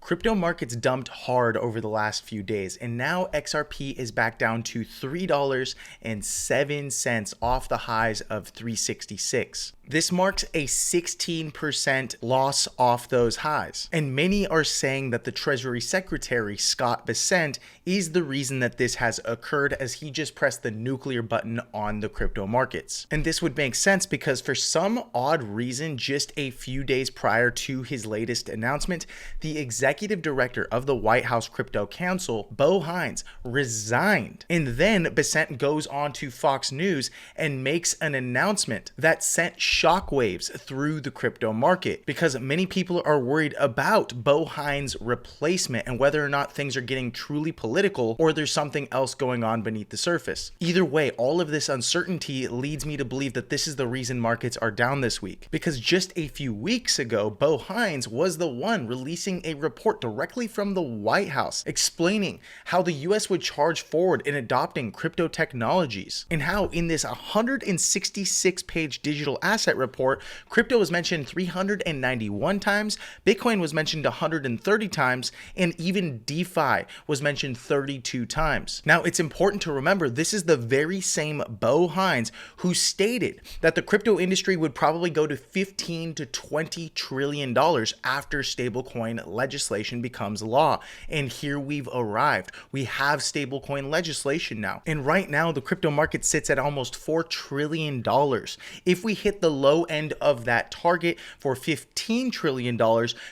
Crypto markets dumped hard over the last few days, and now XRP is back down to $3.07 off the highs of 366. This marks a 16% loss off those highs. And many are saying that the Treasury Secretary, Scott Bessent, is the reason that this has occurred, as he just pressed the nuclear button on the crypto markets. And this would make sense because for some odd reason, just a few days prior to his latest announcement, the executive director of the White House Crypto Council, Bo Hines, resigned. And then Bessent goes on to Fox News and makes an announcement that sent shockwaves through the crypto market, because many people are worried about Bo Hines' replacement and whether or not things are getting truly political or there's something else going on beneath the surface. Either way, all of this uncertainty leads me to believe that this is the reason markets are down this week, because just a few weeks ago, Bo Hines was the one releasing a report directly from the White House explaining how the US would charge forward in adopting crypto technologies, and how in this 166-page digital asset report, crypto was mentioned 391 times, Bitcoin was mentioned 130 times, and even DeFi was mentioned 32 times. Now, it's important to remember this is the very same Bo Hines who stated that the crypto industry would probably go to 15 to 20 trillion dollars after stablecoin legislation becomes law. And here we've arrived. We have stablecoin legislation now. And right now, the crypto market sits at almost $4 trillion. If we hit the low end of that target for $15 trillion,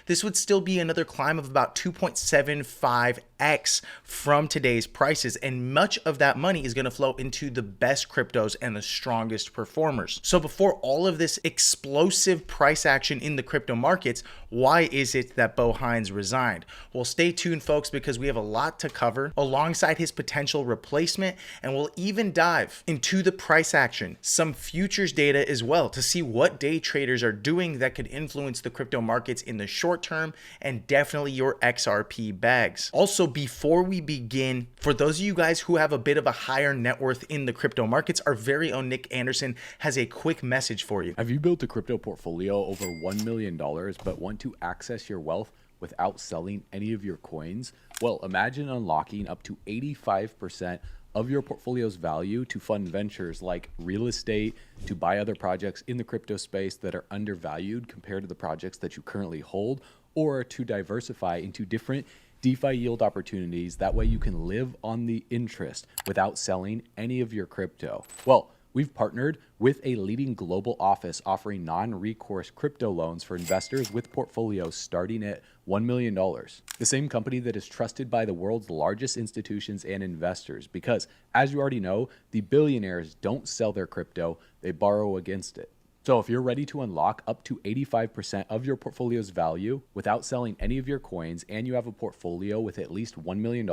this would still be another climb of about 2.75x from today's prices. And much of that money is going to flow into the best cryptos and the strongest performers. So before all of this explosive price action in the crypto markets, why is it that Bo Hines resigned? Well, stay tuned, folks, because we have a lot to cover alongside his potential replacement, and we'll even dive into the price action, some futures data as well, to see what day traders are doing that could influence the crypto markets in the short term, and definitely your XRP bags. Also, before we begin, for those of you guys who have a bit of a higher net worth in the crypto markets, our very own Nick Anderson has a quick message for you. Have you built a crypto portfolio over $1 million but want to access your wealth without selling any of your coins? Well, imagine unlocking up to 85% of your portfolio's value to fund ventures like real estate, to buy other projects in the crypto space that are undervalued compared to the projects that you currently hold, or to diversify into different DeFi yield opportunities. That way you can live on the interest without selling any of your crypto. Well, we've partnered with a leading global office offering non-recourse crypto loans for investors with portfolios starting at $1 million. The same company that is trusted by the world's largest institutions and investors, because as you already know, the billionaires don't sell their crypto, they borrow against it. So if you're ready to unlock up to 85% of your portfolio's value without selling any of your coins, and you have a portfolio with at least $1 million,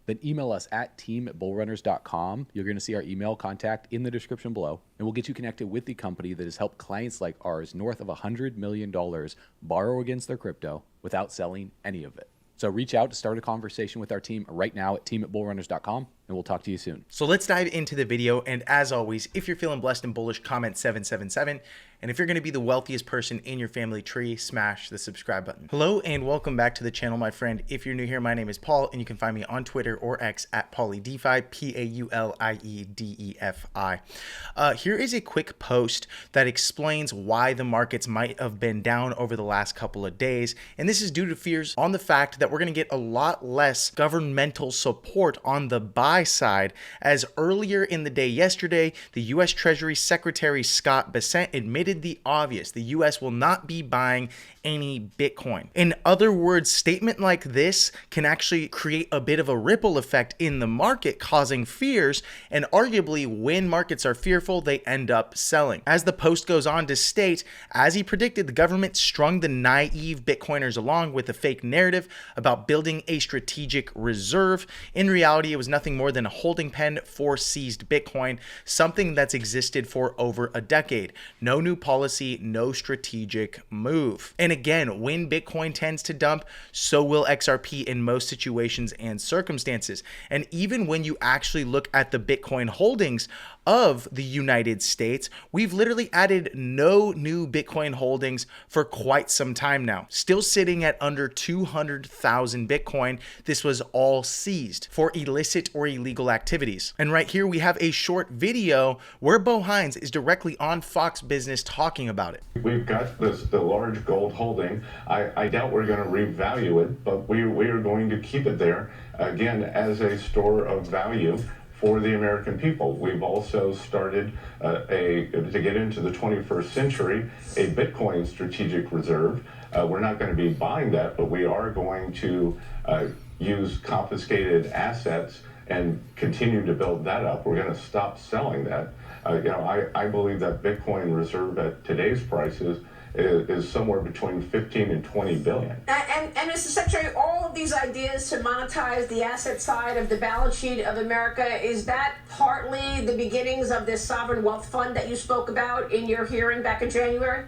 then email us at team@bullrunners.com. You're going to see our email contact in the description below, and we'll get you connected with the company that has helped clients like ours north of $100 million borrow against their crypto without selling any of it. So reach out to start a conversation with our team right now at team@bullrunners.com, and we'll talk to you soon. So let's dive into the video. And as always, if you're feeling blessed and bullish, comment 777. And if you're going to be the wealthiest person in your family tree, smash the subscribe button. Hello and welcome back to the channel, my friend. If you're new here, my name is Paul, and you can find me on Twitter or X at PauliDeFi, PauliEDEFI. Here is a quick post that explains why the markets might have been down over the last couple of days. And this is due to fears on the fact that we're going to get a lot less governmental support on the buy side, as earlier in the day yesterday, the U.S. Treasury Secretary Scott Bessent admitted the obvious: the US will not be buying any Bitcoin. In other words, statement like this can actually create a bit of a ripple effect in the market, causing fears, and arguably when markets are fearful, they end up selling. As the post goes on to state, as he predicted, the government strung the naive Bitcoiners along with a fake narrative about building a strategic reserve. In reality, it was nothing more more than a holding pen for seized Bitcoin, something that's existed for over a decade. No new policy, no strategic move. And again, when Bitcoin tends to dump, so will XRP in most situations and circumstances. And even when you actually look at the Bitcoin holdings of the United States, we've literally added no new Bitcoin holdings for quite some time now. Still sitting at under 200,000 Bitcoin. This was all seized for illicit or illegal activities. And right here we have a short video where Bo Hines is directly on Fox Business talking about it. We've got the large gold holding. I doubt we're going to revalue it, but we are going to keep it there, again, as a store of value for the American people. We've also started to get into the 21st century, a Bitcoin strategic reserve. We're not going to be buying that, but we are going to use confiscated assets and continue to build that up. We're going to stop selling that. I believe that Bitcoin reserve at today's prices is somewhere between 15 and 20 billion. And Mr. Secretary, all of these ideas to monetize the asset side of the balance sheet of America, is that partly the beginnings of this sovereign wealth fund that you spoke about in your hearing back in January?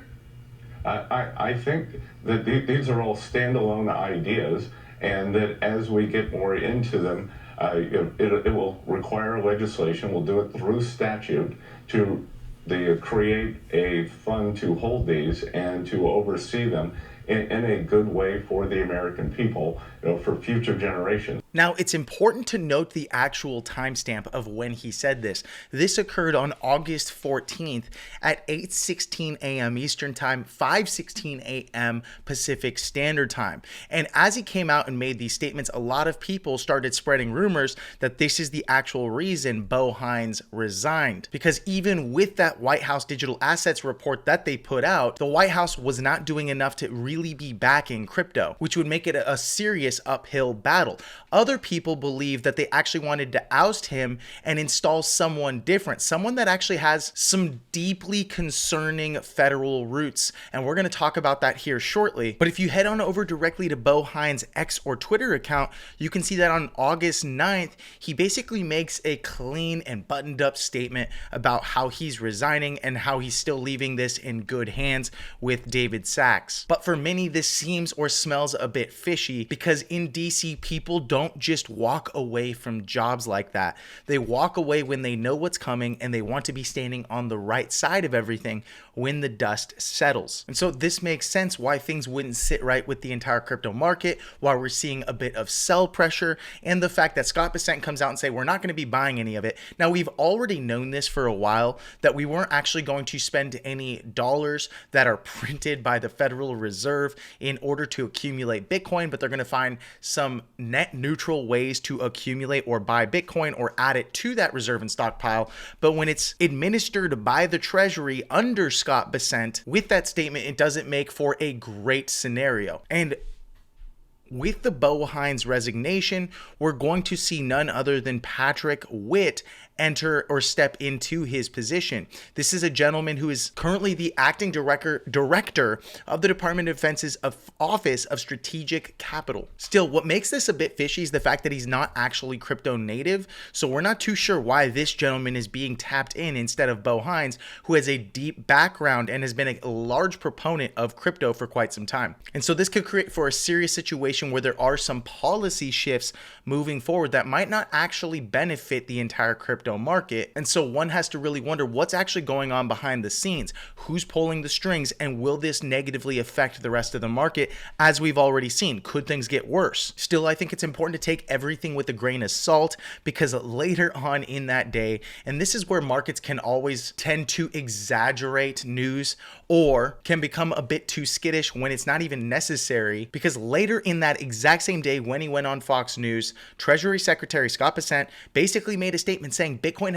I think that these are all standalone ideas, and that as we get more into them, it will require legislation. We'll do it through statute to create a fund to hold these and to oversee them in a good way for the American people, for future generations. Now, it's important to note the actual timestamp of when he said this. This occurred on August 14th at 8:16 a.m. Eastern Time, 5:16 a.m. Pacific Standard Time. And as he came out and made these statements, a lot of people started spreading rumors that this is the actual reason Bo Hines resigned. Because even with that White House digital assets report that they put out, the White House was not doing enough to really be backing crypto, which would make it a serious uphill battle. Other people believe that they actually wanted to oust him and install someone different, someone that actually has some deeply concerning federal roots. And we're going to talk about that here shortly. But if you head on over directly to Bo Hines' X or Twitter account, you can see that on August 9th, he basically makes a clean and buttoned up statement about how he's resigning and how he's still leaving this in good hands with David Sachs. But for many, this seems or smells a bit fishy, because in DC, people don't just walk away from jobs like that. They walk away when they know what's coming and they want to be standing on the right side of everything when the dust settles. And so this makes sense why things wouldn't sit right with the entire crypto market, why we're seeing a bit of sell pressure, and the fact that Scott Bessent comes out and say, we're not going to be buying any of it. Now, we've already known this for a while, that we weren't actually going to spend any dollars that are printed by the Federal Reserve in order to accumulate Bitcoin, but they're going to find some net neutral ways to accumulate or buy Bitcoin or add it to that reserve and stockpile. But when it's administered by the Treasury under Scott Bessent, with that statement, it doesn't make for a great scenario. And with the Bo Hines resignation, we're going to see none other than Patrick Witt enter or step into his position. This is a gentleman who is currently the acting director of the Department of Defense's Office of Strategic Capital. Still, what makes this a bit fishy is the fact that he's not actually crypto native, so we're not too sure why this gentleman is being tapped in instead of Bo Hines, who has a deep background and has been a large proponent of crypto for quite some time. And so this could create for a serious situation where there are some policy shifts moving forward that might not actually benefit the entire crypto market. And so one has to really wonder what's actually going on behind the scenes, who's pulling the strings, and will this negatively affect the rest of the market? As we've already seen, could things get worse? Still, I think it's important to take everything with a grain of salt, because later on in that day, and this is where markets can always tend to exaggerate news or can become a bit too skittish when it's not even necessary, because later in that exact same day when he went on Fox News, Treasury Secretary Scott Bessent basically made a statement saying Bitcoin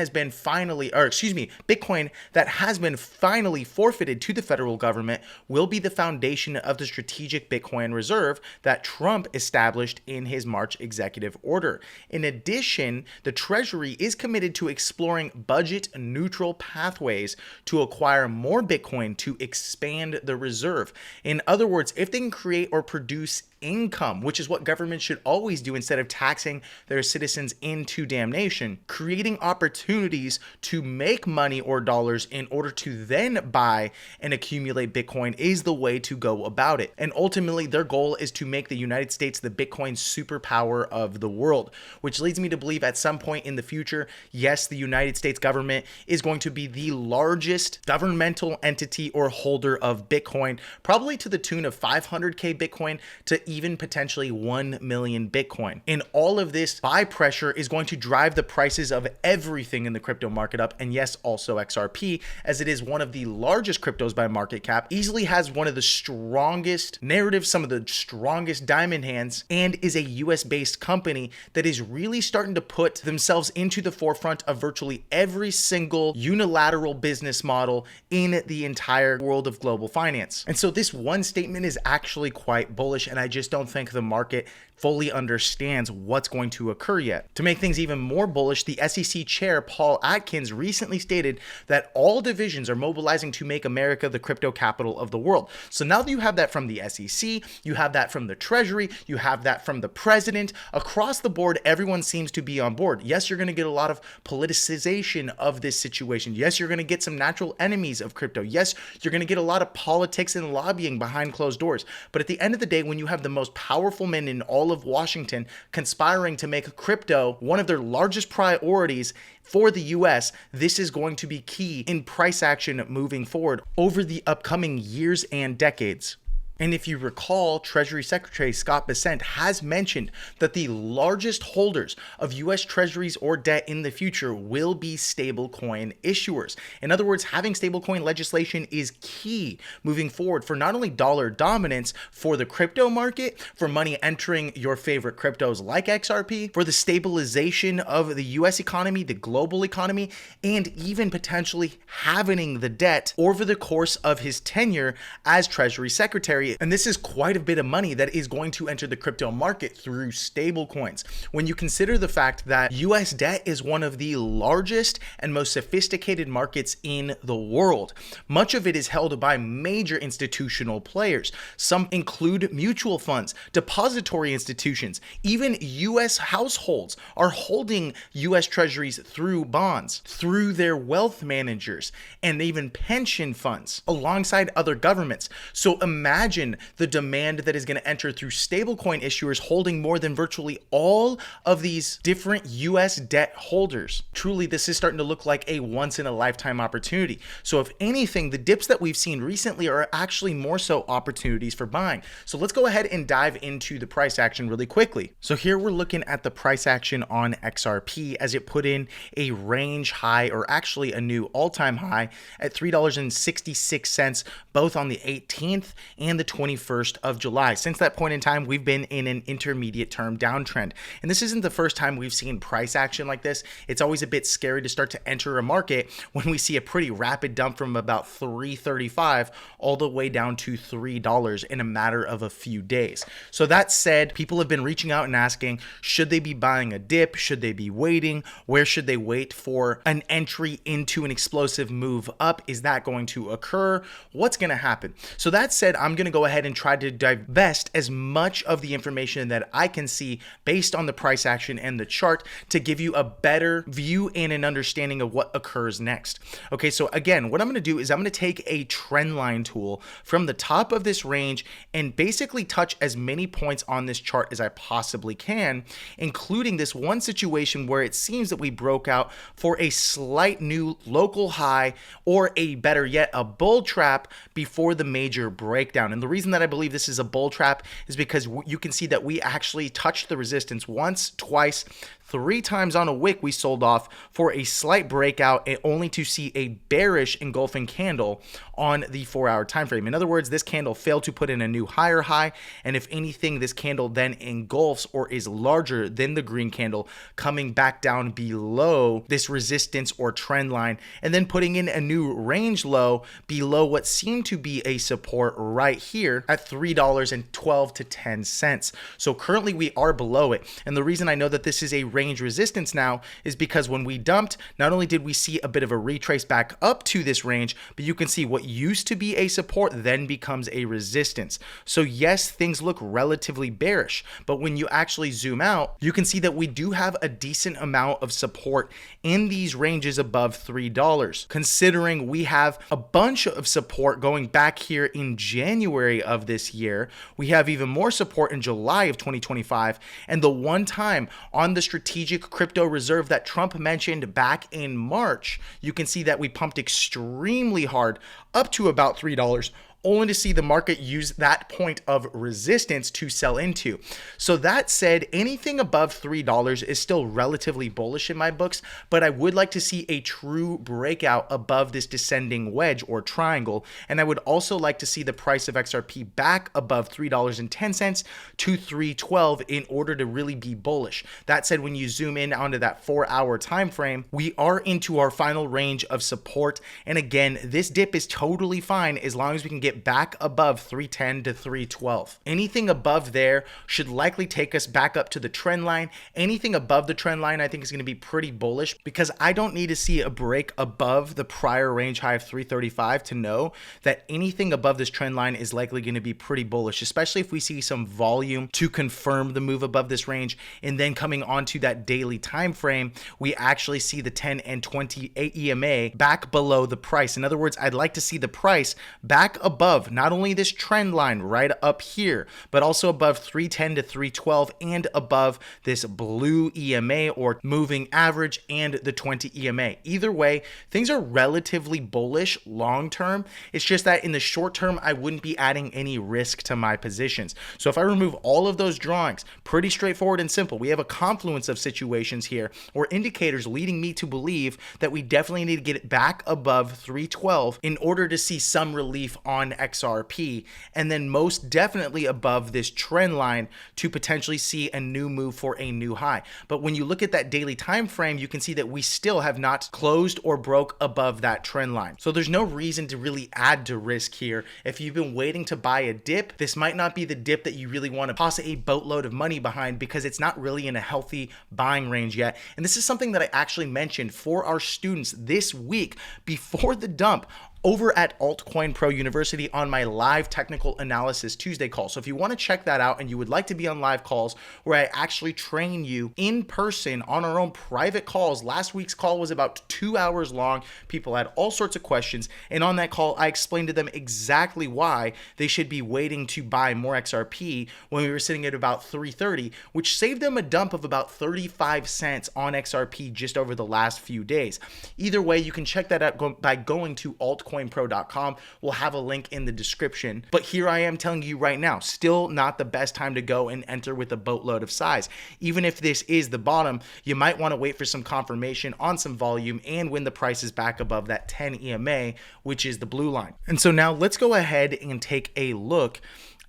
that has been finally forfeited to the federal government will be the foundation of the strategic Bitcoin reserve that Trump established in his March executive order. In addition, the Treasury is committed to exploring budget neutral pathways to acquire more Bitcoin to expand the reserve. In other words, if they can create or produce income, which is what government should always do instead of taxing their citizens into damnation. Creating opportunities to make money or dollars in order to then buy and accumulate Bitcoin is the way to go about it. And ultimately, their goal is to make the United States the Bitcoin superpower of the world, which leads me to believe at some point in the future, yes, the United States government is going to be the largest governmental entity or holder of Bitcoin, probably to the tune of 500K Bitcoin to even potentially 1 million Bitcoin. And all of this buy pressure is going to drive the prices of everything in the crypto market up. And yes, also XRP, as it is one of the largest cryptos by market cap, easily has one of the strongest narratives, some of the strongest diamond hands, and is a US based company that is really starting to put themselves into the forefront of virtually every single unilateral business model in the entire world of global finance. And so this one statement is actually quite bullish, and I just don't think the market fully understands what's going to occur yet. To make things even more bullish, the SEC chair, Paul Atkins, recently stated that all divisions are mobilizing to make America the crypto capital of the world. So now that you have that from the SEC, you have that from the Treasury, you have that from the president, across the board, everyone seems to be on board. Yes, you're going to get a lot of politicization of this situation. Yes, you're going to get some natural enemies of crypto. Yes, you're going to get a lot of politics and lobbying behind closed doors. But at the end of the day, when you have the most powerful men in all of Washington conspiring to make crypto one of their largest priorities for the US, this is going to be key in price action moving forward over the upcoming years and decades. And if you recall, Treasury Secretary Scott Bessent has mentioned that the largest holders of US Treasuries or debt in the future will be stablecoin issuers. In other words, having stablecoin legislation is key moving forward for not only dollar dominance for the crypto market, for money entering your favorite cryptos like XRP, for the stabilization of the US economy, the global economy, and even potentially halving the debt over the course of his tenure as Treasury Secretary. And this is quite a bit of money that is going to enter the crypto market through stablecoins. When you consider the fact that US debt is one of the largest and most sophisticated markets in the world, much of it is held by major institutional players. Some include mutual funds, depository institutions, even US households are holding US treasuries through bonds, through their wealth managers, and even pension funds alongside other governments. So imagine the demand that is going to enter through stablecoin issuers holding more than virtually all of these different US debt holders. Truly, this is starting to look like a once in a lifetime opportunity. So if anything, the dips that we've seen recently are actually more so opportunities for buying. So let's go ahead and dive into the price action really quickly. So here we're looking at the price action on XRP as it put in a range high, or actually a new all-time high at $3.66, both on the 18th and the 21st of July. Since that point in time, we've been in an intermediate term downtrend. And this isn't the first time we've seen price action like this. It's always a bit scary to start to enter a market when we see a pretty rapid dump from about $3.35 all the way down to $3 in a matter of a few days. So that said, people have been reaching out and asking, should they be buying a dip? Should they be waiting? Where should they wait for an entry into an explosive move up? Is that going to occur? What's going to happen? So that said, I'm going to go ahead and try to divest as much of the information that I can see based on the price action and the chart to give you a better view and an understanding of what occurs next. Okay, so again, what I'm going to do is I'm going to take a trend line tool from the top of this range and basically touch as many points on this chart as I possibly can, including this one situation where it seems that we broke out for a slight new local high, or a better yet, a bull trap before the major breakdown. And the reason that I believe this is a bull trap is because you can see that we actually touched the resistance once, twice, 3 times on a wick. We sold off for a slight breakout and only to see a bearish engulfing candle on the 4-hour time frame. In other words, this candle failed to put in a new higher high, and if anything, this candle then engulfs or is larger than the green candle, coming back down below this resistance or trend line, and then putting in a new range low below what seemed to be a support right here at $3.12 to 10 cents. So currently we are below it. And the reason I know that this is a range resistance now is because when we dumped, not only did we see a bit of a retrace back up to this range, but you can see what used to be a support then becomes a resistance. So yes, things look relatively bearish, but when you actually zoom out, you can see that we do have a decent amount of support in these ranges above $3, considering we have a bunch of support going back here in January of this year. We have even more support in July of 2025, and the one time on the strategic crypto reserve that Trump mentioned back in March, you can see that we pumped extremely hard up to about $3, only to see the market use that point of resistance to sell into. So that said, anything above $3 is still relatively bullish in my books, but I would like to see a true breakout above this descending wedge or triangle. And I would also like to see the price of XRP back above $3.10 to $3.12 in order to really be bullish. That said, when you zoom in onto that 4-hour time frame, we are into our final range of support. And again, this dip is totally fine as long as we can get back above 310 to 312. Anything above there should likely take us back up to the trend line. Anything above the trend line I think is going to be pretty bullish, because I don't need to see a break above the prior range high of 335 to know that anything above this trend line is likely going to be pretty bullish, especially if we see some volume to confirm the move above this range. And then coming onto that daily time frame, we actually see the 10 and 20 EMA back below the price. In other words, I'd like to see the price back above not only this trend line right up here, but also above 310 to 312 and above this blue EMA or moving average and the 20 EMA. Either way, things are relatively bullish long term. It's just that in the short term, I wouldn't be adding any risk to my positions. So if I remove all of those drawings, pretty straightforward and simple. We have a confluence of situations here or indicators leading me to believe that we definitely need to get it back above 312 in order to see some relief on XRP, and then most definitely above this trend line to potentially see a new move for a new high. But when you look at that daily time frame, you can see that we still have not closed or broke above that trend line. So there's no reason to really add to risk here. If you've been waiting to buy a dip, this might not be the dip that you really want to toss a boatload of money behind, because it's not really in a healthy buying range yet. And this is something that I actually mentioned for our students this week before the dump over at Altcoin Pro University on my live technical analysis Tuesday call. So if you want to check that out and you would like to be on live calls where I actually train you in person on our own private calls, last week's call was about 2 hours long. People had all sorts of questions. And on that call, I explained to them exactly why they should be waiting to buy more XRP when we were sitting at about 330, which saved them a dump of about 35 cents on XRP just over the last few days. Either way, you can check that out by going to altcoinpro.com. We'll have a link in the description. But here I am telling you right now, still not the best time to go and enter with a boatload of size. Even if this is the bottom, you might want to wait for some confirmation on some volume and when the price is back above that 10 EMA, which is the blue line. And so now let's go ahead and take a look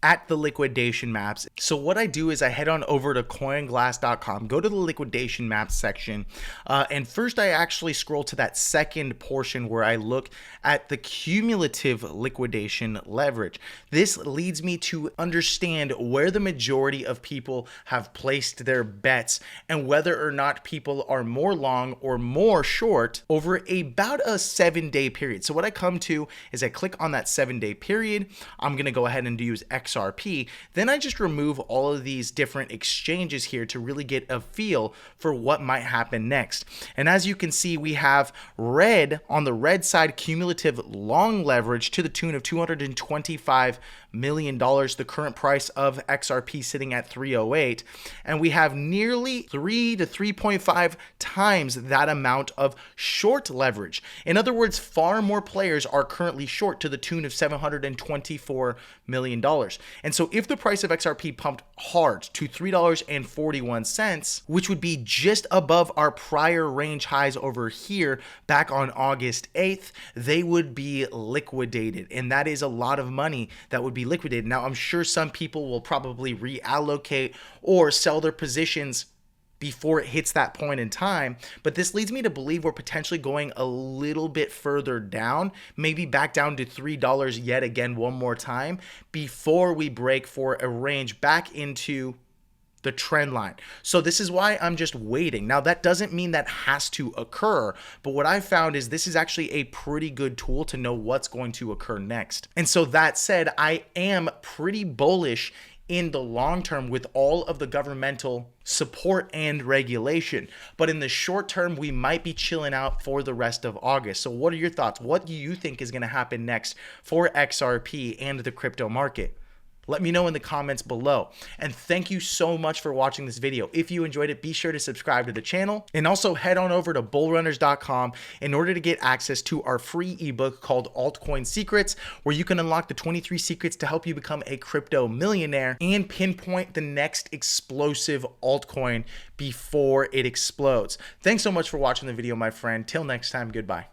at the liquidation maps. So what I do is I head on over to coinglass.com, go to the liquidation maps section, and first I actually scroll to that second portion where I look at the cumulative liquidation leverage. This leads me to understand where the majority of people have placed their bets and whether or not people are more long or more short over about a 7-day period. So what I come to is I click on that 7-day period. I'm going to go ahead and use XRP. Then I just remove all of these different exchanges here to really get a feel for what might happen next. And as you can see, we have red on the red side, cumulative long leverage to the tune of $225 million, the current price of XRP sitting at 308, and we have nearly 3 to 3.5 times that amount of short leverage. In other words, far more players are currently short to the tune of $724 million. And so if the price of XRP pumped hard to $3.41, which would be just above our prior range highs over here back on August 8th, they would be liquidated. And that is a lot of money that would be liquidated. Now, I'm sure some people will probably reallocate or sell their positions before it hits that point in time. But this leads me to believe we're potentially going a little bit further down, maybe back down to $3 yet again one more time before we break for a range back into the trend line. So this is why I'm just waiting. Now, that doesn't mean that has to occur, but what I found is this is actually a pretty good tool to know what's going to occur next. And so that said, I am pretty bullish in the long term with all of the governmental support and regulation. But in the short term, we might be chilling out for the rest of August. So what are your thoughts? What do you think is going to happen next for XRP and the crypto market? Let me know in the comments below. And thank you so much for watching this video. If you enjoyed it, be sure to subscribe to the channel and also head on over to bullrunners.com in order to get access to our free ebook called Altcoin Secrets, where you can unlock the 23 secrets to help you become a crypto millionaire and pinpoint the next explosive altcoin before it explodes. Thanks so much for watching the video, my friend. Till next time, goodbye.